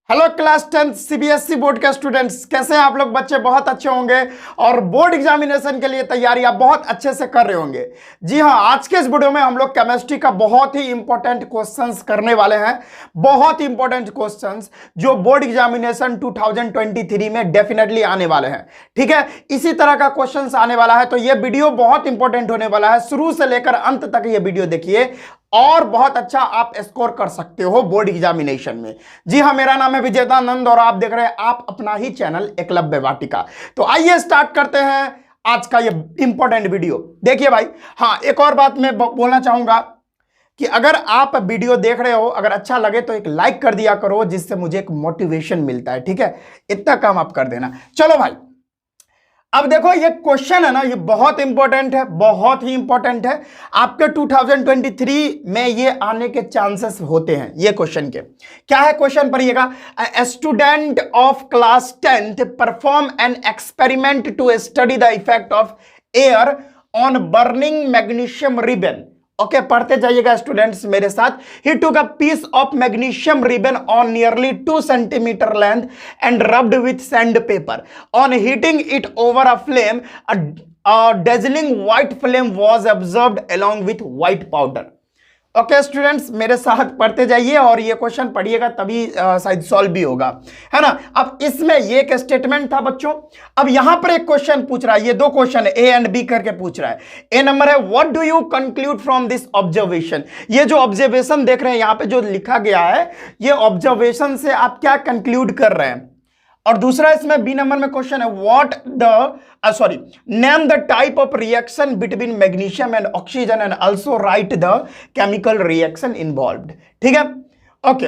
Hello class 10 CBSE board के students, कैसे हैं आप लोग? बच्चे बहुत अच्छे होंगे और बोर्ड एग्जामिनेशन के लिए तैयारी आप बहुत अच्छे से कर रहे होंगे। जी हाँ, आज के इस वीडियो में हम लोग केमिस्ट्री का बहुत ही इंपॉर्टेंट क्वेश्चंस करने वाले हैं। बहुत ही इंपॉर्टेंट क्वेश्चंस जो बोर्ड एग्जामिनेशन 2023 में डेफिनेटली आने वाले हैं। ठीक है, इसी तरह का क्वेश्चंस आने वाला है, तो ये वीडियो बहुत इंपॉर्टेंट होने वाला है। शुरू से लेकर अंत तक ये वीडियो देखिए और बहुत अच्छा आप स्कोर कर सकते हो बोर्ड एग्जामिनेशन में। जी हाँ, मेरा नाम है विजेतानंद और आप देख रहे हैं आप अपना ही चैनल एकलव्य वाटिका। तो आइए स्टार्ट करते हैं आज का ये इंपॉर्टेंट वीडियो। देखिए भाई, हाँ एक और बात मैं बोलना चाहूंगा कि अगर आप वीडियो देख रहे हो, अगर अच्छा लगे तो एक लाइक कर दिया करो, जिससे मुझे एक मोटिवेशन मिलता है। ठीक है, इतना काम आप कर देना। चलो भाई, अब देखो ये क्वेश्चन है ना, ये बहुत इंपॉर्टेंट है, बहुत ही इंपॉर्टेंट है। आपके 2023 में ये आने के चांसेस होते हैं। ये क्वेश्चन के क्या है, क्वेश्चन पढ़िएगा। Student of class 10th perform an experiment to study the effect of air on burning magnesium ribbon. Okay, पढ़ते जाइएगा स्टूडेंट्स मेरे साथ। He took a piece of magnesium ribbon on nearly 2 centimeter length and rubbed with sandpaper. On heating it over a flame, a dazzling white flame was observed along with white powder. Okay students, मेरे साथ पढ़ते जाइए और ये question पढ़िएगा, तभी शायद solve भी होगा, है ना। अब इसमें ये एक स्टेटमेंट था बच्चों। अब यहां पर एक क्वेश्चन पूछ रहा है, ये दो क्वेश्चन ए एंड बी करके पूछ रहा है। ए नंबर है, what do you conclude from this observation. ये जो ऑब्जर्वेशन देख रहे हैं यहां पे जो लिखा गया है, ये ऑब्जर्वेशन से आप क्या कंक्लूड कर रहे हैं। और दूसरा इसमें बी नंबर में क्वेश्चन है, name the type of reaction between magnesium and oxygen and also right the chemical reaction involved. ठीक है, ओके।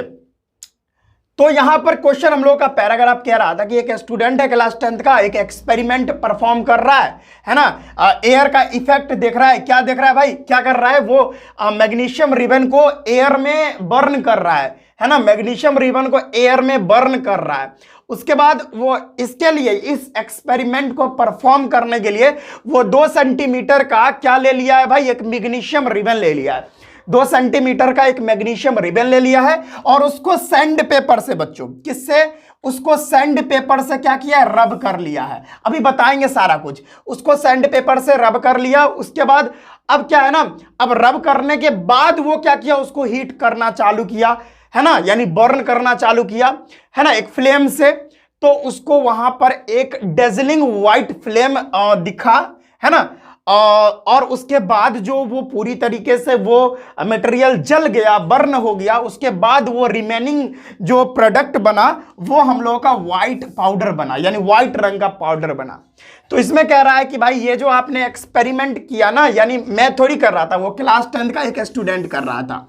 तो यहां पर क्वेश्चन हम लोग का पैराग्राफ कह रहा था कि एक स्टूडेंट है क्लास 10th का, एक एक्सपेरिमेंट परफॉर्म कर रहा है ना। एयर का इफेक्ट देख रहा है। क्या देख रहा है भाई, क्या कर रहा है वो, मैग्नीशियम रिबन को एयर में बर्न कर रहा है ना। मैग्नीशियम रिबन को एयर में बर्न कर रहा है। उसके बाद वो इसके लिए, इस एक्सपेरिमेंट को परफॉर्म करने के लिए वो 2 सेंटीमीटर का क्या ले लिया है भाई, एक मैग्नीशियम रिबन ले लिया है। 2 सेंटीमीटर का एक मैग्नीशियम रिबन ले लिया है और उसको सैंड पेपर से, बच्चों किससे, उसको सैंड पेपर से क्या किया है, रब कर लिया है। अभी बताएंगे सारा कुछ। उसको सैंड पेपर से रब कर लिया। उसके बाद अब क्या है ना, अब रब करने के बाद वो क्या किया, उसको हीट करना चालू किया, है ना, यानी बर्न करना चालू किया, है ना, एक फ्लेम से। तो उसको वहां पर एक डेजलिंग व्हाइट फ्लेम दिखा, है ना। और उसके बाद जो वो पूरी तरीके से वो मटेरियल जल गया, बर्न हो गया, उसके बाद वो रिमेनिंग जो प्रोडक्ट बना वो हम लोगों का व्हाइट पाउडर बना, यानी व्हाइट रंग का पाउडर बना। तो इसमें कह रहा है कि भाई ये जो आपने एक्सपेरिमेंट किया ना, यानी मैं थोड़ी कर रहा था, वो क्लास 10th का एक स्टूडेंट कर रहा था।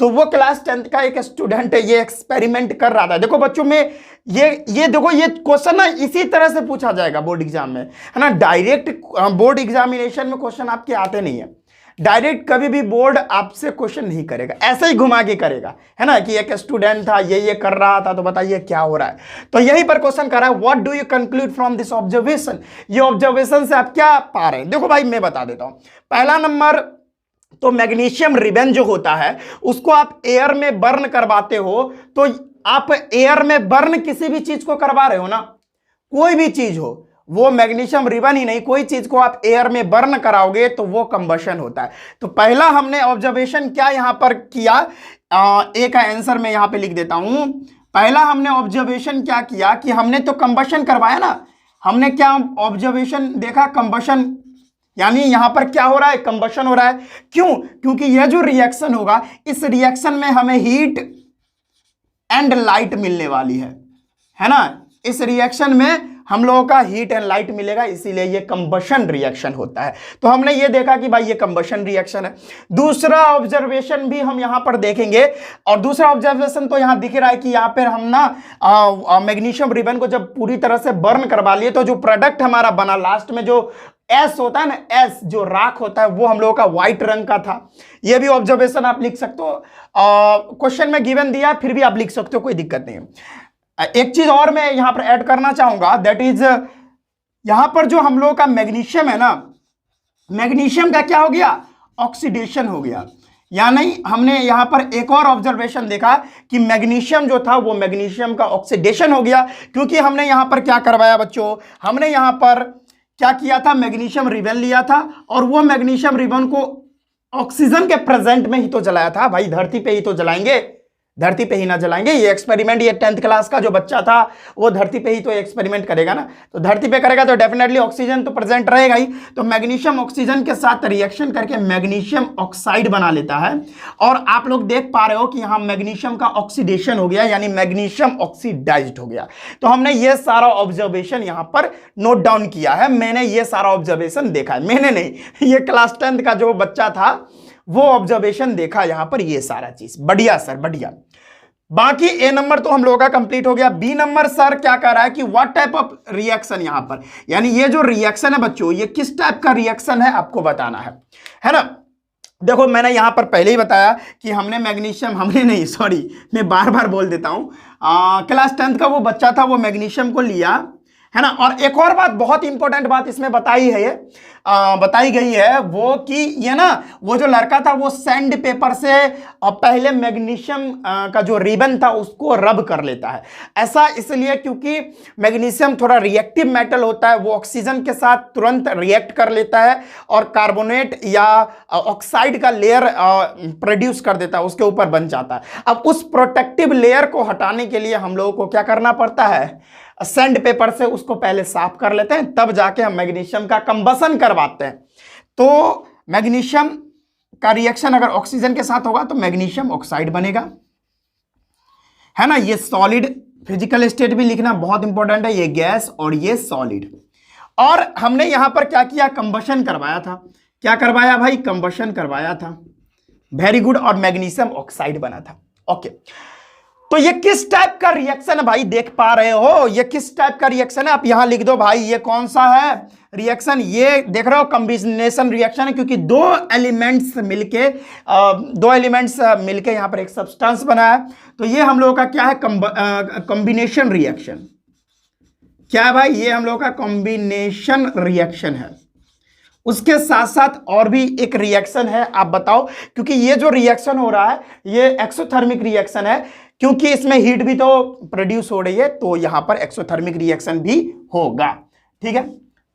तो वो क्लास 10th का एक स्टूडेंट है, ये एक्सपेरिमेंट कर रहा था। देखो बच्चों में ये देखो, ये क्वेश्चन ना इसी तरह से पूछा जाएगा बोर्ड एग्जाम में, है ना। डायरेक्ट बोर्ड एग्जामिनेशन में क्वेश्चन आपके आते नहीं है। डायरेक्ट कभी भी बोर्ड आपसे क्वेश्चन नहीं करेगा, ऐसे ही घुमा के करेगा, है ना, कि एक स्टूडेंट था, ये कर रहा था, तो बताइए क्या हो रहा है। तो यहीं पर क्वेश्चन कर रहा है, what do you conclude from this observation. ये ऑब्जर्वेशन से आप क्या पा रहे हैं। देखो भाई, मैं बता देता हूं। पहला नंबर तो मैग्नीशियम रिबन जो होता है उसको आप एयर में बर्न करवाते हो, तो आप एयर में बर्न किसी भी चीज को करवा रहे हो ना, कोई भी चीज हो, वो मैग्नीशियम रिबन ही नहीं, कोई चीज को आप एयर में बर्न कराओगे तो वो कंबशन होता है। तो पहला हमने ऑब्जर्वेशन क्या यहां पर किया, ए का आंसर मैं यहां पे लिख देता हूं। पहला हमने ऑब्जर्वेशन क्या किया कि हमने तो कंबशन करवाया ना। हमने क्या ऑब्जर्वेशन देखा, कंबशन, यानी यहां पर क्या हो रहा है, कंबशन हो रहा है। क्यों, क्योंकि यह जो रिएक्शन होगा, इस रिएक्शन में हमें हीट एंड लाइट मिलने वाली है ना। इस रिएक्शन में हम लोगों का हीट एंड लाइट मिलेगा, इसीलिए ये कंबशन रिएक्शन होता है। तो हमने ये देखा कि भाई ये कंबशन रिएक्शन है। दूसरा ऑब्जर्वेशन भी हम यहां पर देखेंगे, और दूसरा ऑब्जर्वेशन तो यहां दिख रहा है कि यहां पर हम ना मैग्नीशियम रिबन को जब पूरी तरह से बर्न करवा लिए, तो जो प्रोडक्ट हमारा बना लास्ट में, जो एस होता है ना, एस जो राख होता है, वो हम लोगों का व्हाइट रंग का था। ये भी ऑब्जर्वेशन आप लिख सकते हो, क्वेश्चन में गिवन दिया, फिर भी आप लिख सकते हो, कोई दिक्कत नहीं है। एक चीज और मैं यहां पर ऐड करना चाहूंगा, दैट इज यहां पर जो हम लोगों का मैग्नीशियम है ना, मैग्नीशियम का क्या हो गया, ऑक्सीडेशन हो गया। यानी हमने यहां पर एक और ऑब्जर्वेशन देखा कि मैग्नीशियम जो था वो मैग्नीशियम का ऑक्सीडेशन हो गया, क्योंकि हमने यहां पर क्या करवाया बच्चों, हमने यहां पर क्या किया था, मैग्नीशियम रिबन लिया था और वो मैग्नीशियम रिबन को ऑक्सीजन के प्रेजेंट में ही तो जलाया था। भाई धरती पे ही तो जलाएंगे, धरती पे ही ना जलाएंगे। ये एक्सपेरिमेंट, ये 10th क्लास का जो बच्चा था वो धरती पे ही तो एक्सपेरिमेंट करेगा ना, तो धरती पे करेगा तो डेफिनेटली ऑक्सीजन तो प्रेजेंट रहेगा ही। तो मैग्नीशियम ऑक्सीजन के साथ रिएक्शन करके मैग्नीशियम ऑक्साइड बना लेता है और आप लोग देख पा रहे हो कि यहां मैग्नीशियम का ऑक्सीडेशन हो गया, यानी मैग्नीशियम ऑक्सीडाइज्ड हो गया। तो हमने ये सारा ऑब्जर्वेशन यहां पर नोट डाउन किया है, मैंने ये सारा ऑब्जर्वेशन देखा है, मैंने नहीं, ये क्लास 10th का जो बच्चा था वो ऑब्जर्वेशन देखा यहां पर, ये सारा चीज। बढ़िया सर, बढ़िया। बाकी ए नंबर तो हम लोगों का कंप्लीट हो गया। बी नंबर सर क्या कह रहा है कि व्हाट टाइप ऑफ रिएक्शन, यहां पर यानी ये जो रिएक्शन है बच्चों, ये किस टाइप का रिएक्शन है आपको बताना है ना। देखो मैंने यहां पर पहले ही बताया कि हमने मैग्नीशियम, हमने नहीं, सॉरी मैं बार बार बोल देता हूं, क्लास 10th का वो बच्चा था वो मैग्नीशियम को लिया है ना। और एक और बात, बहुत इंपॉर्टेंट बात इसमें बताई है, ये बताई गई है वो कि ये ना, वो जो लड़का था वो सैंड पेपर से पहले मैग्नीशियम का जो रिबन था उसको रब कर लेता है। ऐसा इसलिए क्योंकि मैग्नीशियम थोड़ा रिएक्टिव मेटल होता है, वो ऑक्सीजन के साथ तुरंत रिएक्ट कर लेता है और कार्बोनेट या ऑक्साइड का लेयर प्रोड्यूस कर देता है, उसके ऊपर बन जाता है। अब उस प्रोटेक्टिव लेयर को हटाने के लिए हम लोगों को क्या करना पड़ता है, सैंड पेपर से उसको पहले साफ कर लेते हैं, तब जाके हम मैग्नीशियम का कंबसन करवाते हैं। तो मैग्नीशियम का रिएक्शन अगर ऑक्सीजन के साथ होगा तो मैग्नीशियम ऑक्साइड बनेगा, है ना। ये सॉलिड, फिजिकल स्टेट भी लिखना बहुत इंपॉर्टेंट है, ये गैस और ये सॉलिड। और हमने यहां पर क्या किया, कंबशन करवाया था। क्या करवाया भाई, कंबशन करवाया था, वेरी गुड। और मैग्नीशियम ऑक्साइड बना था। ओके, तो ये किस टाइप का रिएक्शन है भाई, देख पा रहे हो, ये किस टाइप का रिएक्शन है, आप यहां लिख दो भाई, ये कौन सा है रिएक्शन, ये देख रहे हो कॉम्बिनेशन रिएक्शन है, क्योंकि दो एलिमेंट्स मिलके यहां पर एक सब्सटेंस बना है। तो ये हम लोगों का क्या है, कॉम्बिनेशन रिएक्शन। क्या है भाई, ये हम लोगों का कॉम्बिनेशन रिएक्शन है। उसके साथ साथ और भी एक रिएक्शन है, आप बताओ, क्योंकि ये जो रिएक्शन हो रहा है ये एक्सोथर्मिक रिएक्शन है, क्योंकि इसमें हीट भी तो प्रोड्यूस हो रही है, तो यहां पर एक्सोथर्मिक रिएक्शन भी होगा। ठीक है,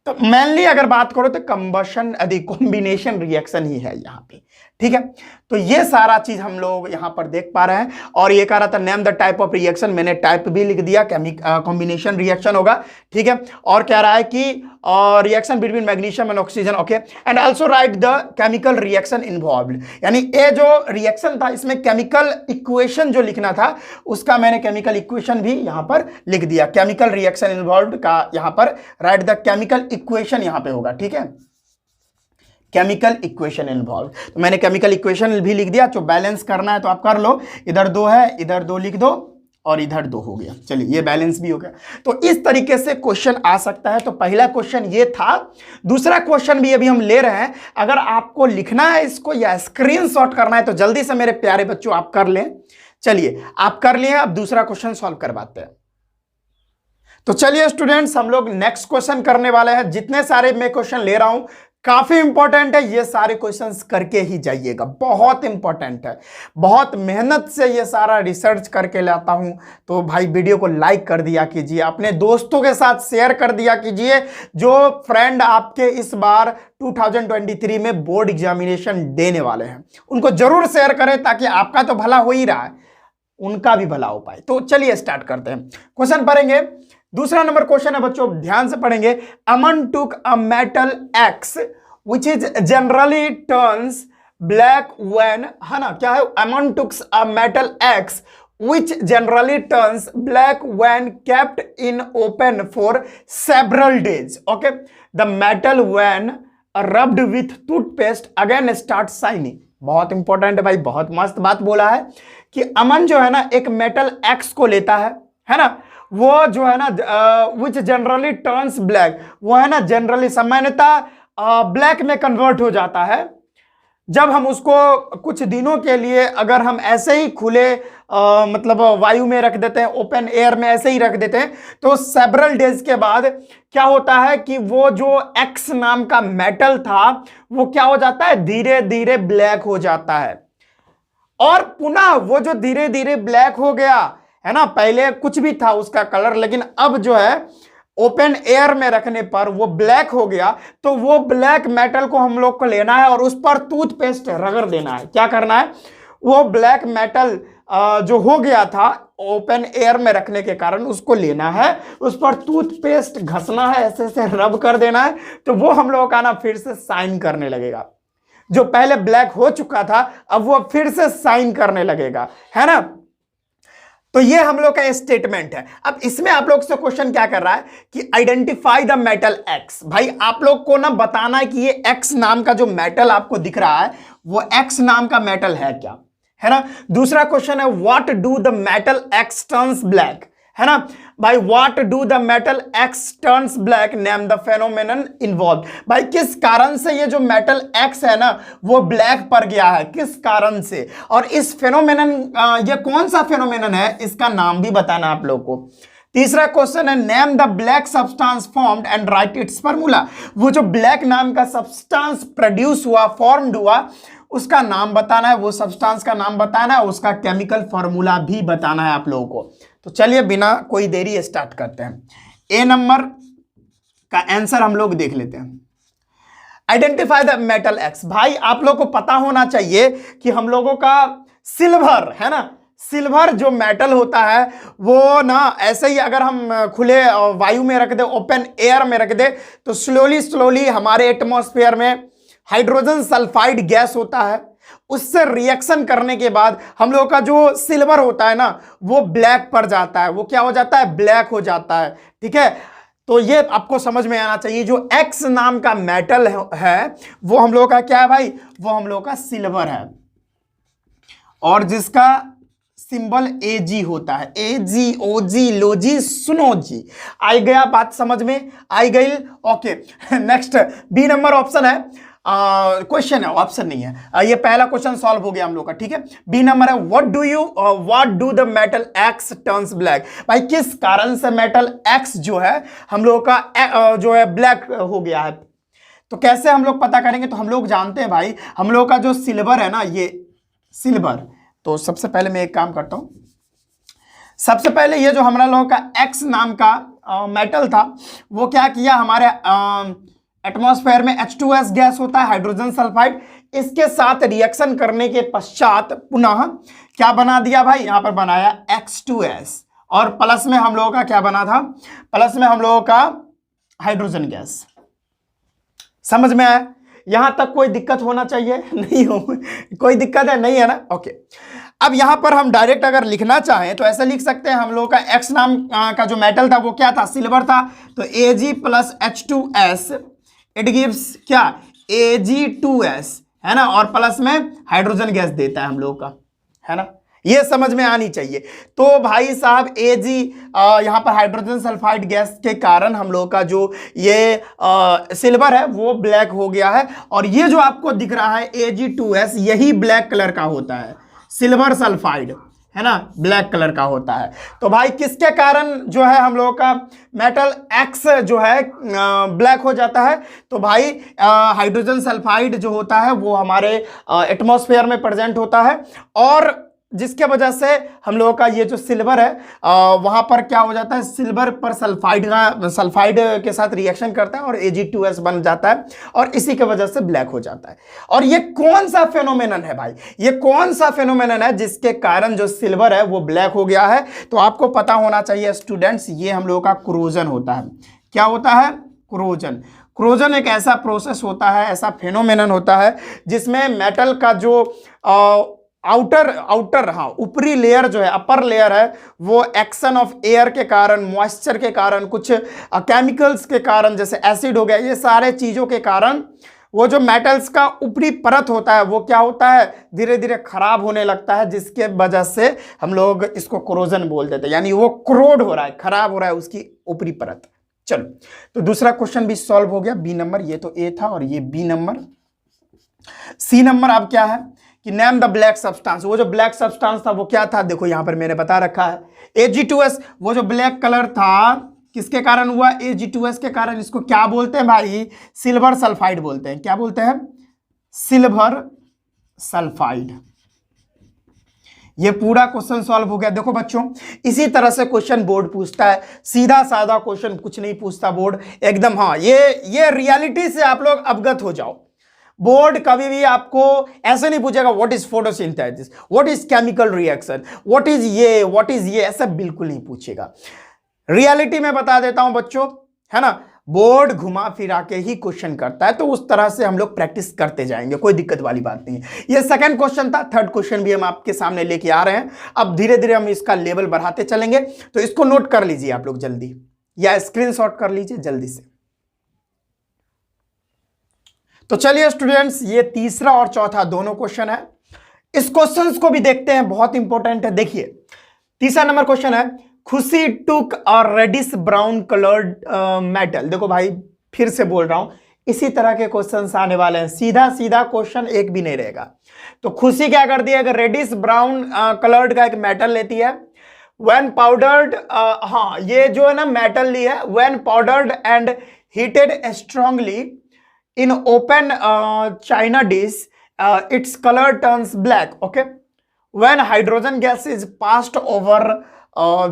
तो मेनली अगर बात करो तो कंबशन कॉम्बिनेशन रिएक्शन ही है यहां पे। ठीक है, तो ये सारा चीज हम लोग यहां पर देख पा रहे हैं। और ये कह रहा था name the type of reaction, मैंने टाइप भी लिख दिया, कॉम्बिनेशन रिएक्शन होगा। ठीक है, और कह रहा है कि reaction between magnesium and oxygen, okay, and also right the chemical reaction involved. यानी ये जो रिएक्शन था इसमें केमिकल इक्वेशन जो लिखना था उसका मैंने केमिकल इक्वेशन भी यहां पर लिख दिया। केमिकल रिएक्शन इन्वॉल्व्ड का यहां पर राइट द केमिकल इक्वेशन यहां पे होगा। ठीक है, केमिकल इक्वेशन इन्वॉल्व, तो मैंने केमिकल इक्वेशन भी लिख दिया। जो बैलेंस करना है तो आप कर लो, इधर 2 है, इधर 2 लिख दो और इधर 2 हो गया। चलिए, ये बैलेंस भी हो गया। तो इस तरीके से क्वेश्चन आ सकता है। तो पहला क्वेश्चन ये था। दूसरा क्वेश्चन भी अभी हम ले रहे हैं। अगर आपको लिखना है इसको या स्क्रीनशॉट करना है तो जल्दी से मेरे प्यारे बच्चों आप कर लें। चलिए, आप कर लिए, अब दूसरा क्वेश्चन सॉल्व करवाते हैं। तो चलिए स्टूडेंट्स, हम लोग नेक्स्ट क्वेश्चन करने वाले हैं। जितने सारे मैं क्वेश्चन ले रहा हूं काफी इंपॉर्टेंट है, ये सारे क्वेश्चंस करके ही जाइएगा, बहुत इंपॉर्टेंट है। बहुत मेहनत से ये सारा रिसर्च करके लाता हूं। तो भाई वीडियो को लाइक कर दिया कीजिए, अपने दोस्तों के साथ शेयर कर दिया कीजिए, जो फ्रेंड आपके इस बार 2023 में बोर्ड एग्जामिनेशन देने वाले हैं उनको जरूर शेयर करें, ताकि आपका तो भला हो ही रहा है, उनका भी भला हो पाए। तो चलिए स्टार्ट करते हैं, क्वेश्चन पढ़ेंगे। दूसरा नंबर क्वेश्चन है बच्चों, ध्यान से पढ़ेंगे। Aman took a metal X which is generally turns black when, है ना, क्या है, Aman tooks a metal X which generally turns black when kept in open for several days. Okay, the metal when rubbed with toothpaste again starts shining. बहुत important है भाई, बहुत मस्त बात बोला है कि अमन जो है ना एक मेटल एक्स को लेता है ना, वो जो है ना विच जनरली टर्न्स ब्लैक, वो है ना जनरली सामान्यतः ब्लैक में कन्वर्ट हो जाता है जब हम उसको कुछ दिनों के लिए अगर हम ऐसे ही खुले मतलब वायु में रख देते हैं, ओपन एयर में ऐसे ही रख देते हैं, तो सेवरल डेज के बाद क्या होता है कि वो जो एक्स नाम का मेटल था वो क्या हो जाता है, धीरे धीरे ब्लैक हो जाता है। और पुनः वो जो धीरे धीरे ब्लैक हो गया है ना, पहले कुछ भी था उसका कलर, लेकिन अब जो है ओपन एयर में रखने पर वो ब्लैक हो गया, तो वो ब्लैक मेटल को हम लोग को लेना है और उस पर टूथपेस्ट रगड़ देना है। क्या करना है, वो ब्लैक मेटल जो हो गया था ओपन एयर में रखने के कारण, उसको लेना है, उस पर टूथपेस्ट घसना है, ऐसे ऐसे रब कर देना है, तो वो हम लोगों का ना फिर से शाइन करने लगेगा। जो पहले ब्लैक हो चुका था अब वो फिर से शाइन करने लगेगा, है ना। तो ये हम लोग का स्टेटमेंट है। अब इसमें आप लोग से क्वेश्चन क्या कर रहा है कि आइडेंटिफाई द मेटल एक्स। भाई आप लोग को ना बताना है कि ये एक्स नाम का जो मेटल आपको दिख रहा है वो एक्स नाम का मेटल है क्या, है ना। दूसरा क्वेश्चन है what do the metal x turns black, है ना भाई, what do the metal x turns black, name the phenomenon involve. भाई किस कारण से ये जो मेटल एक्स है ना वो ब्लैक पर गया है, किस कारण से, और इस फेनोमेनन ये कौन सा फेनोमेनन है इसका नाम भी बताना आप लोग को। तीसरा क्वेश्चन है name the black substance formed and right it's formula. वो जो ब्लैक नाम का सब्सटेंस प्रोड्यूस हुआ, फॉर्म्ड हुआ, उसका नाम बताना है, वो सब्सटेंस का नाम बताना है, उसका केमिकल फार्मूला भी बताना है आप लोगों को। तो चलिए बिना कोई देरी स्टार्ट करते हैं। ए नंबर का आंसर हम लोग देख लेते हैं। Identify the metal x. भाई आप लोग को पता होना चाहिए कि हम लोगों का सिल्वर, है ना, सिल्वर जो मेटल होता है वो ना ऐसे ही अगर हम खुले वायु में रख दे, ओपन एयर में रख दे, तो स्लोली स्लोली हमारे एटमॉस्फेयर में हाइड्रोजन सल्फाइड गैस होता है, उससे रिएक्शन करने के बाद हम लोगों का जो सिल्वर होता है ना वो ब्लैक पड़ जाता है, वो क्या हो जाता है, ब्लैक हो जाता है। ठीक है, तो ये आपको समझ में आना चाहिए। जो एक्स नाम का मेटल है वो हम लोगों का क्या है भाई, वो हम लोगों का सिल्वर है, और जिसका सिंबल एजी होता है, एजी, ओजी, लोजी, सुनोजी। आई गया बात समझ में, आई गई। Okay next B number option है, क्वेश्चन है, ऑप्शन नहीं है। ये पहला क्वेश्चन सॉल्व हो गया हम लोग का। ठीक है, बी नंबर है what do the metal x turns black. भाई किस कारण से मेटल एक्स जो है हम लोग का जो है ब्लैक हो गया है। तो कैसे हम लोग पता करेंगे, तो हम लोग जानते हैं भाई हम लोग का जो सिल्वर है ना, ये सिल्वर, तो सबसे पहले मैं एक काम करता हूं, सबसे पहले ये जो हमारा लोगों का एक्स नाम का मेटल था वो क्या किया, हमारे एटमॉस्फेयर में H2S गैस होता है, हाइड्रोजन सल्फाइड, इसके साथ रिएक्शन करने के पश्चात पुनः क्या बना दिया भाई, यहां पर बनाया X2S, और प्लस में हम लोगों का क्या बना था, प्लस में हम लोगों का हाइड्रोजन गैस। समझ में आया, यहां तक कोई दिक्कत होना चाहिए नहीं हो, कोई दिक्कत है नहीं है ना। ओके, अब यहां पर हम डायरेक्ट अगर लिखना चाहें तो ऐसा लिख सकते हैं, हम लोगों का एक्स नाम का जो मेटल था वो क्या था, सिल्वर था, तो Ag plus H2S it gives क्या, Ag2S, है ना, और प्लस में हाइड्रोजन गैस देता है हम लोग का, है ना, ये समझ में आनी चाहिए। तो भाई साहब Ag यहाँ पर हाइड्रोजन सल्फाइड गैस के कारण हम लोग का जो ये सिल्वर है वो ब्लैक हो गया है, और ये जो आपको दिख रहा है Ag2S यही ब्लैक कलर का होता है, सिल्वर सल्फाइड, है ना, ब्लैक कलर का होता है। तो भाई किसके कारण जो है हम लोगों का मेटल एक्स जो है ब्लैक हो जाता है, तो भाई हाइड्रोजन सल्फाइड जो होता है वो हमारे एटमॉस्फेयर में प्रेजेंट होता है, और जिसके वजह से हम लोगों का ये जो सिल्वर है वहां पर क्या हो जाता है, सिल्वर पर सल्फाइड के साथ रिएक्शन करता है और Ag2S बन जाता है, और इसी के वजह से ब्लैक हो जाता है। और ये कौन सा फेनोमेनन है भाई, ये कौन सा फेनोमेनन है जिसके कारण जो सिल्वर है वो ब्लैक हो गया है, तो आपको पता होना चाहिए स्टूडेंट्स, ये हम लोगों का क्रोजन होता है। क्या होता है, क्रोजन। क्रोजन एक ऐसा प्रोसेस होता है, ऐसा फेनोमेनन होता है जिसमें मेटल का जो आउटर हाँ ऊपरी लेयर जो है, अपर लेयर है, वो एक्शन ऑफ एयर के कारण, मॉइस्चर के कारण, कुछ केमिकल्स के कारण जैसे एसिड हो गया, ये सारे चीज़ों के कारण वो जो मेटल्स का ऊपरी परत होता है वो क्या होता है, धीरे धीरे खराब होने लगता है, जिसके वजह से हम लोग इसको क्रोजन बोल देते हैं, यानी वो क्रोड हो रहा है, खराब हो रहा है उसकी ऊपरी परत। चलो, तो दूसरा क्वेश्चन भी सॉल्व हो गया, बी नंबर, ये तो ए था और ये बी नंबर। सी नंबर अब क्या है कि नेम द ब्लैक सब्सटेंस। वो जो ब्लैक सब्सटेंस था वो क्या था, देखो यहां पर मैंने बता रखा है, Ag2S। वो जो ब्लैक कलर था किसके कारण हुआ, Ag2S के कारण। इसको क्या बोलते हैं भाई, सिल्वर सल्फाइड बोलते हैं। क्या बोलते हैं, सिल्वर सल्फाइड। ये पूरा क्वेश्चन सॉल्व हो गया। देखो बच्चों, इसी तरह से क्वेश्चन बोर्ड पूछता है, सीधा साधा क्वेश्चन कुछ नहीं पूछता बोर्ड एकदम। हाँ, ये रियलिटी से आप लोग अवगत हो जाओ। बोर्ड कभी भी आपको ऐसे नहीं पूछेगा what is photosynthesis, what is chemical reaction, what is ये, ऐसा बिल्कुल नहीं पूछेगा। रियलिटी में बता देता हूं बच्चों, है ना, बोर्ड घुमा फिरा के ही क्वेश्चन करता है, तो उस तरह से हम लोग प्रैक्टिस करते जाएंगे, कोई दिक्कत वाली बात नहीं है। ये सेकंड क्वेश्चन था, थर्ड क्वेश्चन भी हम आपके सामने लेके आ रहे हैं। अब धीरे धीरे हम इसका लेवल बढ़ाते चलेंगे, तो इसको नोट कर लीजिए आप लोग जल्दी, या स्क्रीनशॉट कर लीजिए जल्दी से। तो चलिए स्टूडेंट्स, ये तीसरा और चौथा दोनों क्वेश्चन है। इस क्वेश्चन को भी देखते हैं, बहुत इंपॉर्टेंट है। देखिए तीसरा नंबर क्वेश्चन है, खुशी टुक और रेडिश ब्राउन कलर्ड मेटल। देखो भाई, फिर से बोल रहा हूं, इसी तरह के क्वेश्चंस आने वाले हैं, सीधा सीधा क्वेश्चन एक भी नहीं रहेगा। तो खुशी क्या करती है, अगर रेडिश ब्राउन कलर्ड का एक मेटल लेती है, व्हेन पाउडर्ड, हाँ ये जो है ना मेटल ली है, when powdered and heated strongly in open china dish, its color turns black. Okay, when hydrogen gas is passed over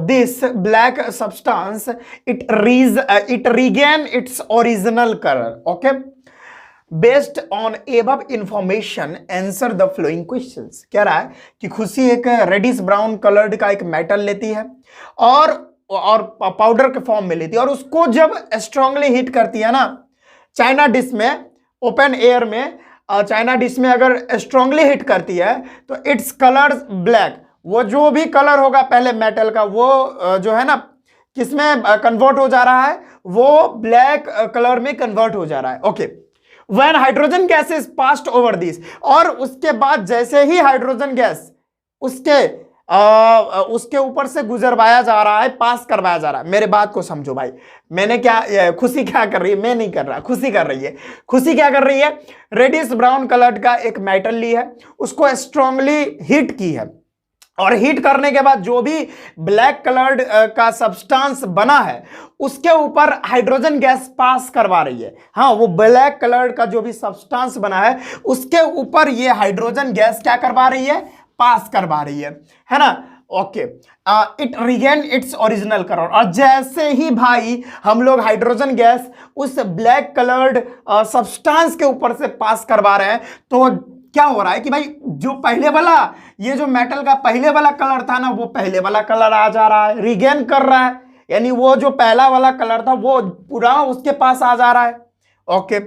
this black substance, it regain its original color. Okay, based on above information answer the following questions। कह रहा है कि खुशी एक reddish brown coloured का एक metal लेती है और पाउडर के फॉर्म में लेती है, और उसको जब स्ट्रांगली हीट करती है ना चाइना डिश में, ओपन एयर में, चाइना डिश में अगर स्ट्रांगली हिट करती है तो इट्स कलर ब्लैक। वो जो भी कलर होगा पहले मेटल का, वो जो है ना किसमें कन्वर्ट हो जा रहा है, वो ब्लैक कलर में कन्वर्ट हो जा रहा है। Okay, when hydrogen gas is passed over this, और उसके बाद जैसे ही हाइड्रोजन गैस उसके ऊपर से गुजरवाया जा रहा है, पास करवाया जा रहा है। मेरे बात को समझो भाई, मैंने क्या, खुशी क्या कर रही है, मैं नहीं कर रहा, खुशी कर रही है। खुशी क्या कर रही है, रेडिश ब्राउन कलर का एक मेटल ली है, उसको स्ट्रांगली हीट की है, और हीट करने के बाद जो भी ब्लैक कलर्ड का सब्सटेंस बना है उसके ऊपर हाइड्रोजन गैस पास करवा रही है। हाँ, वो ब्लैक कलर्ड का जो भी सब्सटेंस बना है उसके ऊपर ये हाइड्रोजन गैस क्या करवा रही है, पास करवा रही है ना। Okay, it regain its original colour, और जैसे ही भाई हम लोग हाइड्रोजन गैस उस ब्लैक कलर्ड सब्सटेंस के ऊपर से पास करवा रहे हैं, तो क्या हो रहा है कि भाई जो पहले वाला, ये जो मेटल का पहले वाला कलर था ना, वो पहले वाला कलर आ जा रहा है, रिगेन कर रहा है, यानी वो जो पहला वाला कलर था वो पूरा उसके पास आ जा रहा है। Okay,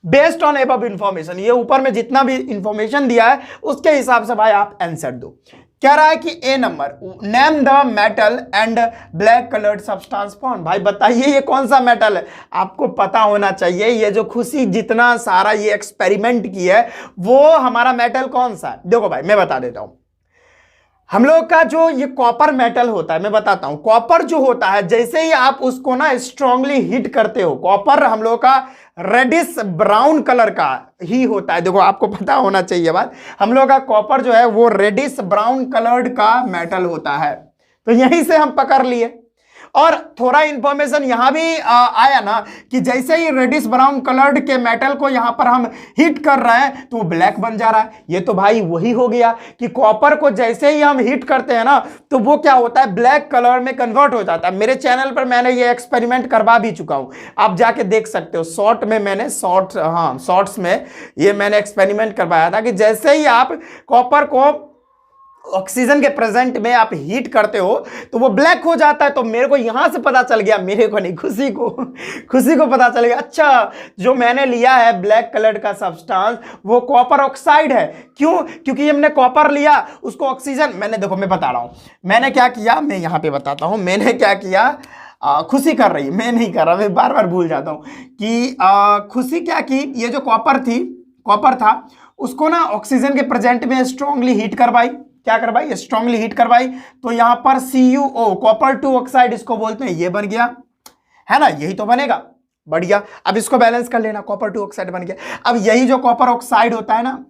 based on above information, ये ऊपर में जितना भी इंफॉर्मेशन दिया है उसके हिसाब से भाई आप आंसर दो। क्या रहा है कि A number, name the metal and black coloured substance found. भाई बताइए ये कौन सा मेटल है, आपको पता होना चाहिए। ये जो खुशी जितना सारा ये एक्सपेरिमेंट की है, वो हमारा मेटल कौन सा है। देखो भाई मैं बता देता हूं, हम लोग का जो ये कॉपर मेटल होता है, मैं बताता हूं, कॉपर जो होता है जैसे ही आप उसको ना स्ट्रांगली हीट करते हो, कॉपर हम लोग का रेडिश ब्राउन कलर का ही होता है। देखो आपको पता होना चाहिए बात, हम लोग का कॉपर जो है वो रेडिश ब्राउन कलर्ड का मेटल होता है, तो यहीं से हम पकड़ लिए। और थोड़ा इंफॉर्मेशन यहां भी आया ना कि जैसे ही रेडिश ब्राउन कलर्ड के मेटल को यहां पर हम हीट कर रहे हैं तो वो ब्लैक बन जा रहा है। ये तो भाई वही हो गया कि कॉपर को जैसे ही हम हीट करते हैं ना तो वो क्या होता है, ब्लैक कलर में कन्वर्ट हो जाता है। मेरे चैनल पर मैंने ये एक्सपेरिमेंट करवा भी चुका हूं, आप जाके देख सकते हो। शॉर्ट में मैंने शॉर्ट्स में ये मैंने एक्सपेरिमेंट करवाया था कि जैसे ही आप कॉपर को ऑक्सीजन के प्रेजेंट में आप हीट करते हो तो वो ब्लैक हो जाता है। तो मेरे को यहां से पता चल गया, मेरे को नहीं, खुशी को पता चल गया, अच्छा जो मैंने लिया है ब्लैक कलर का सब्सटेंस वो कॉपर ऑक्साइड है। क्यों? क्योंकि हमने कॉपर लिया, उसको ऑक्सीजन, मैंने, देखो मैं बता रहा हूं मैंने क्या किया, मैं यहां पे बताता हूं मैंने क्या किया। खुशी कर रही, मैं नहीं कर रहा, मैं बार बार भूल जाता हूं कि खुशी क्या की, ये जो कॉपर था उसको ना ऑक्सीजन के प्रेजेंट में स्ट्रांगली हीट करवाई। क्या करवाई? स्ट्रांगली हीट करवाई। तो यहां पर CuO, कॉपर 2 ऑक्साइड इसको बोलते हैं, ये बन गया है ना, यही तो बनेगा, बढ़िया। अब इसको बैलेंस कर लेना, कॉपर 2 ऑक्साइड बन गया। अब यही जो कॉपर ऑक्साइड होता है ना,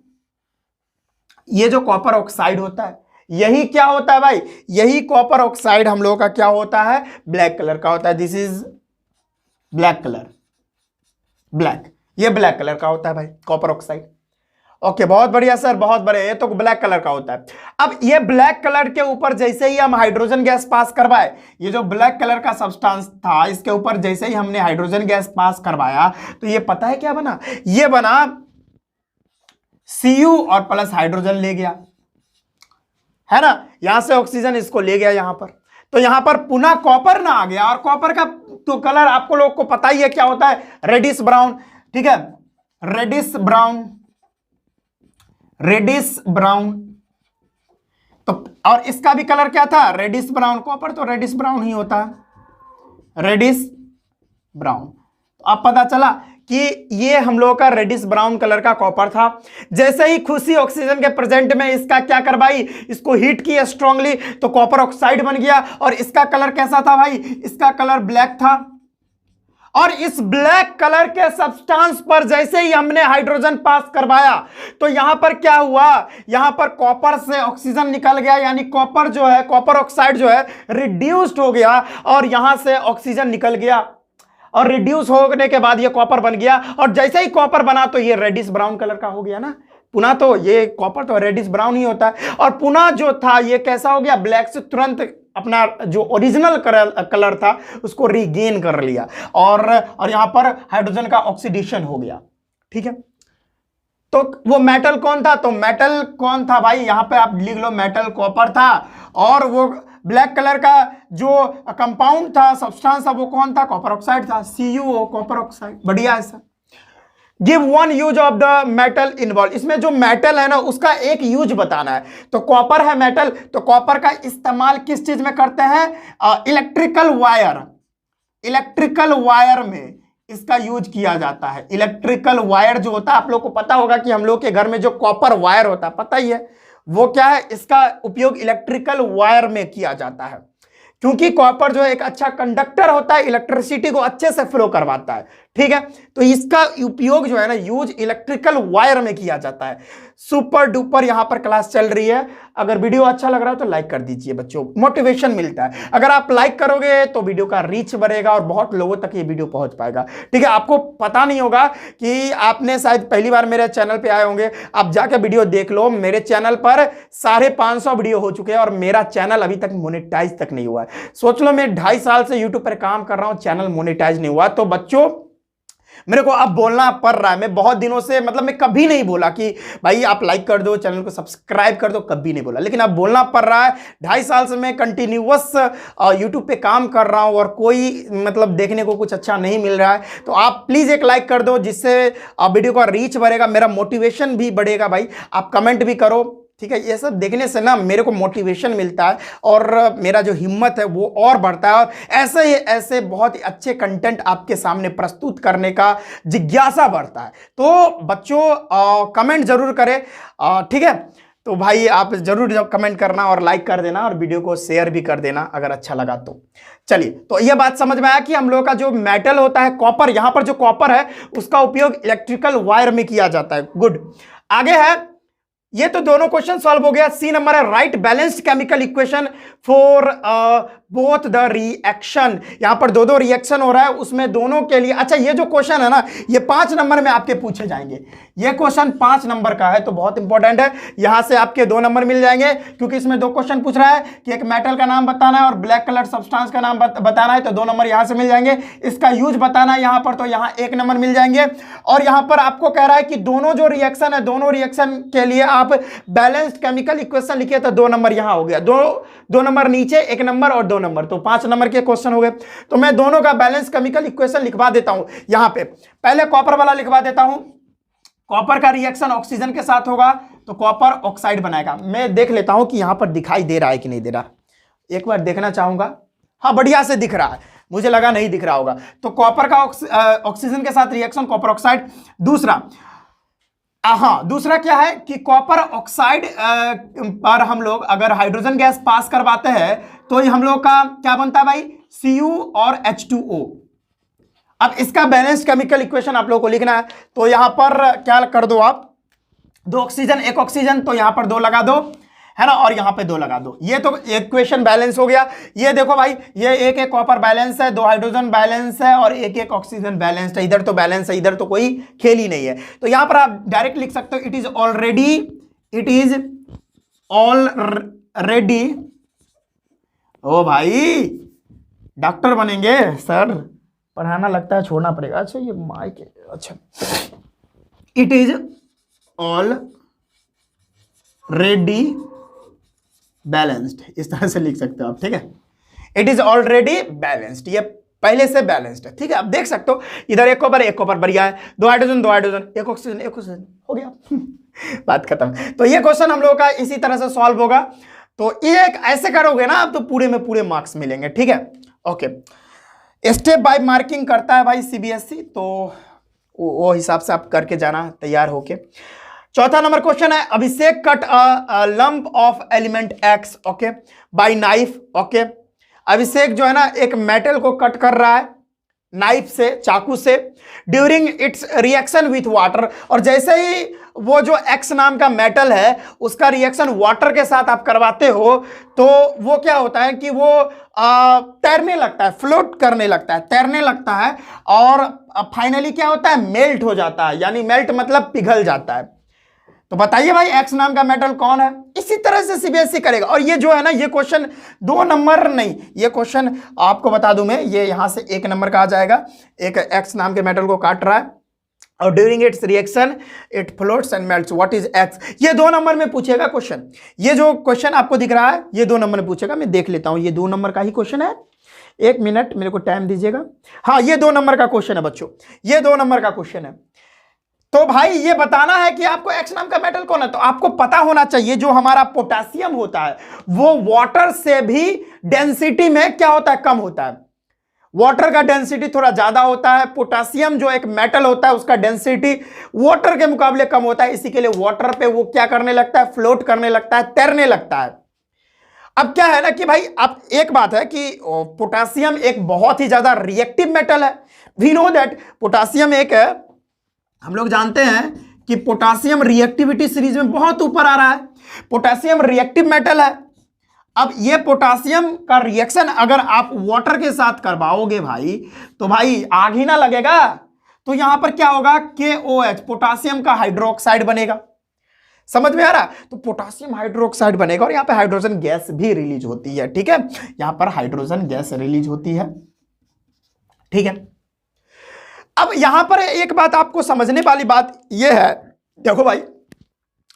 ये जो कॉपर ऑक्साइड होता है, यही क्या होता है भाई, यही कॉपर ऑक्साइड हम लोगों का क्या होता है, ब्लैक कलर का होता है। This is black colour, black, ये ब्लैक कलर का होता है भाई कॉपर ऑक्साइड। ओके, बहुत बढ़िया सर, बहुत बढ़िया। ये तो ब्लैक कलर का होता है। अब ये ब्लैक कलर के ऊपर जैसे ही हम हाइड्रोजन गैस पास करवाए, ये जो ब्लैक कलर का सब्सटेंस था इसके ऊपर जैसे ही हमने हाइड्रोजन गैस पास करवाया तो ये पता है क्या बना? ये बना Cu और प्लस हाइड्रोजन ले गया, है ना। यहां से ऑक्सीजन इसको ले गया यहां पर, तो यहां पर पुनः कॉपर ना आ गया। और कॉपर का तो कलर आपको लोग को पता ही है क्या होता है, रेडिश ब्राउन। ठीक है, रेडिश ब्राउन, रेडिश ब्राउन। तो और इसका भी कलर क्या था, रेडिश ब्राउन। कॉपर तो रेडिश ब्राउन ही होता है, रेडिश ब्राउन। तो अब पता चला कि ये हम लोगों का रेडिश ब्राउन कलर का कॉपर था। जैसे ही खुशी ऑक्सीजन के प्रेजेंट में इसका क्या करवाई, इसको हीट किया स्ट्रांगली, तो कॉपर ऑक्साइड बन गया। और इसका कलर कैसा था भाई, इसका कलर ब्लैक था। और इस ब्लैक कलर के सब्सटेंस पर जैसे ही हमने हाइड्रोजन पास करवाया तो यहां पर क्या हुआ, यहां पर कॉपर से ऑक्सीजन निकल गया, यानी कॉपर जो है, कॉपर ऑक्साइड जो है रिड्यूस्ड हो गया और यहां से ऑक्सीजन निकल गया। और रिड्यूस होने के बाद ये कॉपर बन गया। और जैसे ही कॉपर बना तो ये रेडिश ब्राउन कलर का हो गया ना। पुनः तो ये कॉपर तो रेडिश ब्राउन ही होता है। और पुनः जो था ये कैसा हो गया, ब्लैक से तुरंत अपना जो ओरिजिनल कलर था उसको रीगेन कर लिया। और यहां पर हाइड्रोजन का ऑक्सीडेशन हो गया। ठीक है, तो वो मेटल कौन था, तो मेटल कौन था भाई, यहां पे आप लिख लो, मेटल कॉपर था। और वो ब्लैक कलर का जो कंपाउंड था, सब्सटेंस था, वो कौन था, कॉपर ऑक्साइड था, CuO, कॉपर ऑक्साइड। बढ़िया है sir. Give one use of the metal involve. इसमें जो मेटल है ना उसका एक यूज बताना है। तो कॉपर है मेटल, तो कॉपर का इस्तेमाल किस चीज में करते हैं, इलेक्ट्रिकल वायर, इलेक्ट्रिकल वायर में इसका यूज किया जाता है। इलेक्ट्रिकल वायर जो होता है, आप लोग को पता होगा कि हम लोग के घर में जो कॉपर वायर होता है, पता ही है वो क्या है, इसका उपयोग इलेक्ट्रिकल वायर में किया जाता है। क्योंकि कॉपर जो है एक अच्छा कंडक्टर होता है, इलेक्ट्रिसिटी को अच्छे से फ्लो करवाता है। ठीक है, तो इसका उपयोग जो है ना, यूज इलेक्ट्रिकल वायर में किया जाता है। सुपर डुपर यहां पर क्लास चल रही है। अगर वीडियो अच्छा लग रहा है तो लाइक कर दीजिए बच्चों, मोटिवेशन मिलता है। अगर आप लाइक करोगे तो वीडियो का रीच बढ़ेगा और बहुत लोगों तक ये वीडियो पहुंच पाएगा। ठीक है, आपको पता नहीं होगा कि आपने शायद पहली बार मेरे चैनल पे आए होंगे, आप जाके वीडियो देख लो। मेरे चैनल पर 550 वीडियो हो चुके हैं और मेरा चैनल अभी तक मोनेटाइज तक नहीं हुआ है। सोच लो, मैं 2.5 साल से यूट्यूब पर काम कर रहा हूं, चैनल मोनेटाइज नहीं हुआ। तो बच्चों मेरे को अब बोलना पड़ रहा है। मैं बहुत दिनों से, मतलब मैं कभी नहीं बोला कि भाई आप लाइक कर दो, चैनल को सब्सक्राइब कर दो, कभी नहीं बोला, लेकिन अब बोलना पड़ रहा है। 2.5 साल से मैं कंटिन्यूअस यूट्यूब पे काम कर रहा हूं और कोई मतलब देखने को कुछ अच्छा नहीं मिल रहा है। तो आप प्लीज एक लाइक कर दो, जिससे वीडियो का रीच बढ़ेगा, मेरा मोटिवेशन भी बढ़ेगा। भाई आप कमेंट भी करो। ठीक है, ये सब देखने से ना मेरे को मोटिवेशन मिलता है और मेरा जो हिम्मत है वो और बढ़ता है। और ऐसे बहुत ही अच्छे कंटेंट आपके सामने प्रस्तुत करने का जिज्ञासा बढ़ता है। तो बच्चों कमेंट जरूर करें। ठीक है, तो भाई आप जरूर कमेंट करना और लाइक कर देना और वीडियो को शेयर भी कर देना अगर अच्छा लगा तो। चलिए, तो यह बात समझ में आया कि हम लोगों का जो मेटल होता है कॉपर, यहां पर जो कॉपर है उसका उपयोग इलेक्ट्रिकल वायर में किया जाता है। गुड, आगे है, ये तो दोनों क्वेश्चन सॉल्व हो गया। सी नंबर है, right balanced chemical equation for both the reaction. यहां पर दो रिएक्शन हो रहा है, उसमें दोनों के लिए। अच्छा, ये जो क्वेश्चन है ना, ये 5 नंबर में आपके पूछे जाएंगे। ये क्वेश्चन 5 नंबर का है, तो बहुत इंपॉर्टेंट है। यहां से आपके 2 नंबर मिल जाएंगे, क्योंकि इसमें 2 क्वेश्चन पूछ रहा है कि एक मेटल का नाम बताना है और ब्लैक कलर सब्सटेंस का नाम बताना है, तो 2 नंबर यहां से मिल जाएंगे। इसका यूज बताना है यहां पर, तो यहां 1 नंबर मिल जाएंगे। और यहां पर आपको कह रहा है कि दोनों जो रिएक्शन है, दोनों रिएक्शन के लिए आप बैलेंस्ड केमिकल इक्वेशन लिखिए, तो 2 नंबर यहां हो गया। 2 नंबर नीचे, 1 नंबर और 2 नंबर, तो 5 नंबर के क्वेश्चन हो गए। तो मैं दोनों का बैलेंस केमिकल इक्वेशन लिखवा देता हूं यहां पे। पहले कॉपर वाला लिखवा देता हूं। कॉपर का रिएक्शन ऑक्सीजन के साथ होगा तो कॉपर ऑक्साइड बनाएगा। मैं देख लेता हूं कि यहां पर दिखाई दे रहा है कि नहीं दे रहा, एक बार देखना चाहूंगा। हाँ, बढ़िया से दिख रहा है, मुझे लगा नहीं दिख रहा होगा। तो कॉपर का ऑक्सीजन के साथ रिएक्शन, कॉपर ऑक्साइड। दूसरा क्या है कि कॉपर ऑक्साइड पर हम लोग अगर हाइड्रोजन गैस पास करवाते हैं तो हम लोग का क्या बनता है भाई, Cu और H2O। अब इसका बैलेंस केमिकल इक्वेशन आप लोगों को लिखना है, तो यहां पर क्या कर दो आप, 2 ऑक्सीजन 1 ऑक्सीजन, तो यहां पर 2 लगा दो, है ना, और यहां पे 2 लगा दो, ये तो इक्वेशन बैलेंस हो गया। ये देखो भाई, ये एक एक कॉपर बैलेंस है, 2 हाइड्रोजन बैलेंस है और एक एक ऑक्सीजन बैलेंस है, इधर तो बैलेंस है, इधर तो कोई खेल ही नहीं है। तो यहां पर आप डायरेक्ट लिख सकते हो इट इज ऑलरेडी। ओ भाई डॉक्टर बनेंगे सर, पढ़ाना लगता है छोड़ना पड़ेगा। अच्छा ये माइक, अच्छा इट इज ऑलरेडी बैलेंस्ड, इस तरह से लिख सकते हो आप, ठीक है। इट इज ऑलरेडी बैलेंस्ड, ये पहले से बैलेंस्ड है, ठीक है। आप देख सकते हो इधर एक कॉपर बढ़िया है, 2 हाइड्रोजन 2 हाइड्रोजन, एक ऑक्सीजन हो गया बात खत्म। तो ये क्वेश्चन हम लोगों का इसी तरह से सॉल्व होगा। तो ये एक ऐसे करोगे ना आप तो पूरे में पूरे मार्क्स मिलेंगे, ठीक है। ओके, स्टेप बाय मार्किंग करता है भाई सीबीएसई, तो वो हिसाब से आप करके जाना तैयार होके। चौथा नंबर क्वेश्चन है, Abhishek cut a lump of element X, okay, by knife, okay. Abhishek जो है ना एक मेटल को कट कर रहा है नाइफ से, चाकू से, during its reaction with water, और जैसे ही वो जो एक्स नाम का मेटल है उसका रिएक्शन वाटर के साथ आप करवाते हो तो वो क्या होता है कि वो तैरने लगता है, फ्लोट करने लगता है, तैरने लगता है, और फाइनली क्या होता है, मेल्ट हो जाता है, यानी मेल्ट मतलब पिघल जाता है। तो बताइए भाई एक्स नाम का मेटल कौन है। इसी तरह से सीबीएसई करेगा। और ये जो है ना ये क्वेश्चन 2 नंबर नहीं, ये क्वेश्चन आपको बता दूं मैं, ये यहां से 1 नंबर का आ जाएगा। एक एक्स नाम के मेटल को काट रहा है और during its reaction it floats and melts, what is x, ये 2 नंबर में पूछेगा क्वेश्चन। ये जो क्वेश्चन आपको दिख रहा है ये 2 नंबर में पूछेगा, मैं देख लेता हूं, ये 2 नंबर का ही क्वेश्चन है। 1 मिनट मेरे को टाइम दीजिएगा। हाँ ये 2 नंबर का क्वेश्चन है बच्चों, ये 2 नंबर का क्वेश्चन है। तो भाई ये बताना है कि आपको एक्स नाम का मेटल कौन है, तो आपको पता होना चाहिए जो हमारा पोटेशियम होता है वो वाटर से भी डेंसिटी में क्या होता है, कम होता है। वाटर का डेंसिटी थोड़ा ज्यादा होता है, पोटेशियम जो एक मेटल होता है उसका डेंसिटी वाटर के मुकाबले कम होता है, इसी के लिए वाटर पे वो क्या करने लगता है, फ्लोट करने लगता है, तैरने लगता है। अब क्या है ना कि भाई अब एक बात है कि पोटेशियम एक बहुत ही ज्यादा रिएक्टिव मेटल है। वी नो दैट पोटेशियम एक है, हम लोग जानते हैं कि पोटेशियम रिएक्टिविटी सीरीज में बहुत ऊपर आ रहा है, पोटेशियम रिएक्टिव मेटल है। अब ये पोटेशियम का रिएक्शन अगर आप वाटर के साथ करवाओगे भाई तो भाई आग ही ना लगेगा। तो यहां पर क्या होगा, KOH पोटेशियम का हाइड्रोक्साइड बनेगा, समझ में आ रहा। तो पोटेशियम हाइड्रोक्साइड बनेगा और यहां पे हाइड्रोजन गैस भी रिलीज होती है, ठीक है, यहां पर हाइड्रोजन गैस रिलीज होती है, ठीक है। अब यहां पर एक बात आपको समझने वाली बात यह है, देखो भाई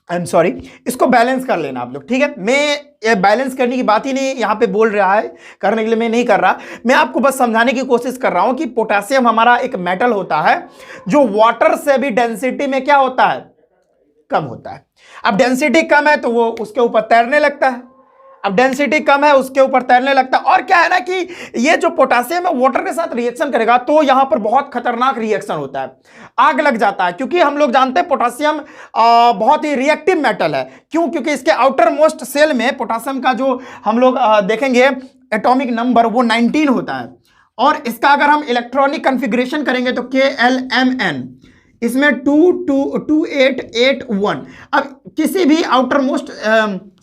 आई एम सॉरी, इसको बैलेंस कर लेना आप लोग, ठीक है। मैं ये बैलेंस करने की बात ही नहीं यहां पे बोल रहा है, करने के लिए मैं नहीं कर रहा, मैं आपको बस समझाने की कोशिश कर रहा हूं कि पोटेशियम हमारा एक मेटल होता है जो वाटर से भी डेंसिटी में क्या होता है, कम होता है। अब डेंसिटी कम है तो वो उसके ऊपर तैरने लगता है, अब डेंसिटी कम है उसके ऊपर तैरने लगता है। और क्या है ना कि ये जो पोटेशियम है वाटर के साथ रिएक्शन करेगा तो यहां पर बहुत खतरनाक रिएक्शन होता है, आग लग जाता है, क्योंकि हम लोग जानते हैं पोटेशियम बहुत ही रिएक्टिव मेटल है। क्यों, क्योंकि इसके आउटर मोस्ट सेल में पोटेशियम का जो हम लोग देखेंगे एटॉमिक नंबर वो 19 होता है, और इसका अगर हम इलेक्ट्रॉनिक कॉन्फ़िगरेशन करेंगे तो KLMN, इसमें 22881। अब किसी भी आउटर मोस्ट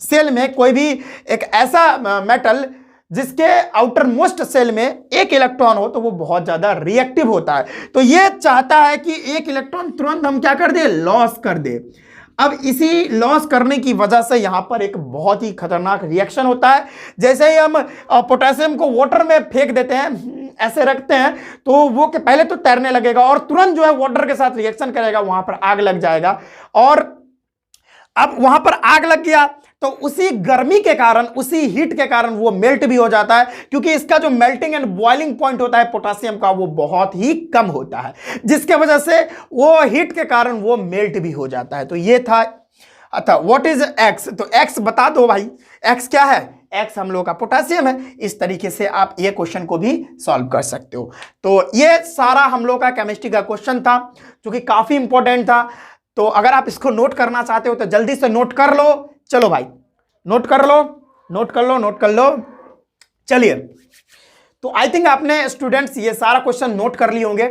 सेल में कोई भी एक ऐसा मेटल जिसके आउटर मोस्ट सेल में 1 इलेक्ट्रॉन हो तो वो बहुत ज्यादा रिएक्टिव होता है। तो ये चाहता है कि 1 इलेक्ट्रॉन तुरंत हम क्या कर दे, लॉस कर दे। अब इसी लॉस करने की वजह से यहां पर एक बहुत ही खतरनाक रिएक्शन होता है। जैसे ही हम पोटेशियम को वाटर में फेंक देते हैं, ऐसे रखते हैं, तो वो के पहले तो तैरने लगेगा और तुरंत जो है वाटर के साथ रिएक्शन करेगा, वहां पर आग लग जाएगा। और अब वहां पर आग लग गया तो उसी गर्मी के कारण, उसी हीट के कारण वो मेल्ट भी हो जाता है, क्योंकि इसका जो मेल्टिंग एंड बॉइलिंग पॉइंट होता है पोटेशियम का वो बहुत ही कम होता है, जिसके वजह से वो हीट के कारण वो मेल्ट भी हो जाता है। तो ये था। अच्छा व्हाट इज एक्स, तो एक्स बता दो भाई, एक्स क्या है, एक्स हम लोग का पोटेशियम है। इस तरीके से आप ये क्वेश्चन को भी सॉल्व कर सकते हो। तो ये सारा हम लोग का केमिस्ट्री का क्वेश्चन था जो कि काफी इंपॉर्टेंट था। तो अगर आप इसको नोट करना चाहते हो तो जल्दी से नोट कर लो। चलो भाई नोट कर लो, नोट कर लो, नोट कर लो। चलिए, तो आई थिंक आपने स्टूडेंट्स ये सारा क्वेश्चन नोट कर लिए होंगे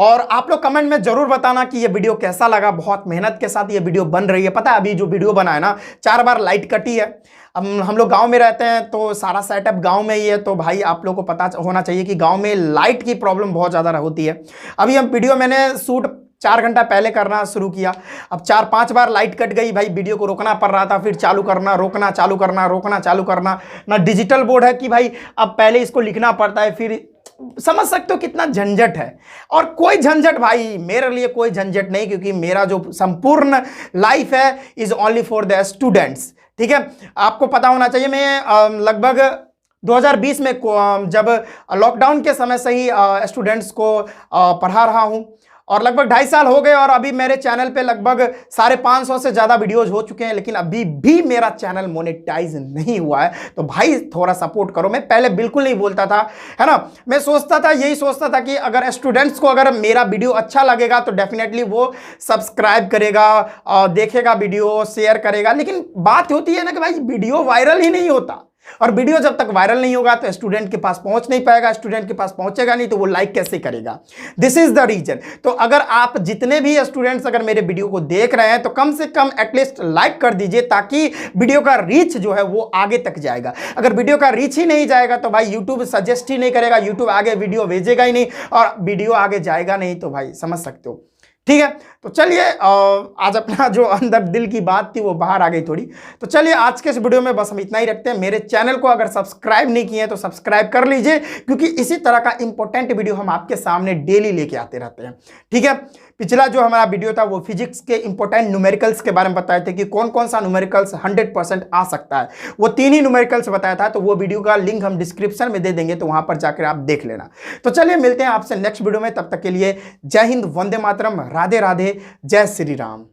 और आप लोग कमेंट में जरूर बताना कि ये वीडियो कैसा लगा। बहुत मेहनत के साथ ये वीडियो बन रही है। पता है अभी जो वीडियो बना है ना, 4 बार लाइट कटी है। अब हम लोग गांव में रहते हैं तो सारा सेटअप गांव में ही है, तो भाई आप लोगों को पता होना चाहिए कि गांव में लाइट की प्रॉब्लम बहुत ज़्यादा होती है। अभी हम वीडियो मैंने शूट 4 घंटा पहले करना शुरू किया, अब 4-5 बार लाइट कट गई भाई, वीडियो को रोकना पड़ रहा था, फिर चालू करना, रोकना, चालू करना, रोकना, चालू करना। ना डिजिटल बोर्ड है कि भाई अब पहले इसको लिखना पड़ता है, फिर समझ सकते हो कितना झंझट है। और कोई झंझट भाई मेरे लिए कोई झंझट नहीं, क्योंकि मेरा जो संपूर्ण लाइफ है is only for the students. ठीक है, आपको पता होना चाहिए मैं लगभग 2020 में जब लॉकडाउन के समय से ही स्टूडेंट्स को पढ़ा रहा हूं, और लगभग 2.5 साल हो गए, और अभी मेरे चैनल पे लगभग 550 से ज़्यादा वीडियोज हो चुके हैं, लेकिन अभी भी मेरा चैनल मोनेटाइज नहीं हुआ है। तो भाई थोड़ा सपोर्ट करो। मैं पहले बिल्कुल नहीं बोलता था, है ना, मैं यही सोचता था कि अगर स्टूडेंट्स को अगर मेरा वीडियो अच्छा लगेगा तो डेफिनेटली वो सब्सक्राइब करेगा, देखेगा वीडियो, शेयर करेगा। लेकिन बात होती है ना कि भाई वीडियो वायरल ही नहीं होता, और वीडियो जब तक वायरल नहीं होगा तो स्टूडेंट के पास पहुंच नहीं पाएगा, स्टूडेंट के पास पहुंचेगा नहीं तो वो लाइक कैसे करेगा। This is the reason. तो अगर आप जितने भी स्टूडेंट्स अगर मेरे वीडियो को देख रहे हैं तो कम से कम एटलीस्ट लाइक कर दीजिए, ताकि वीडियो का रीच जो है वो आगे तक जाएगा। अगर वीडियो का रीच ही नहीं जाएगा तो भाई यूट्यूब सजेस्ट ही नहीं करेगा, यूट्यूब आगे वीडियो भेजेगा ही नहीं, और वीडियो आगे जाएगा नहीं, तो भाई समझ सकते हो। ठीक है, तो चलिए आज अपना जो अंदर दिल की बात थी वो बाहर आ गई थोड़ी। तो चलिए आज के इस वीडियो में बस हम इतना ही रखते हैं। मेरे चैनल को अगर सब्सक्राइब नहीं किए तो सब्सक्राइब कर लीजिए, क्योंकि इसी तरह का इंपॉर्टेंट वीडियो हम आपके सामने डेली लेके आते रहते हैं। ठीक है, पिछला जो हमारा वीडियो था वो फिजिक्स के इंपॉर्टेंट न्यूमेरिकल्स के बारे में बताए थे कि कौन कौन सा न्यूमेरिकल्स 100% आ सकता है, वो 3 ही न्यूमेरिकल्स बताया था। तो वो वीडियो का लिंक हम डिस्क्रिप्शन में दे देंगे, तो वहां पर जाकर आप देख लेना। तो चलिए मिलते हैं आपसे नेक्स्ट वीडियो में, तब तक के लिए जय हिंद, वंदे मातरम, राधे राधे, जय श्री राम।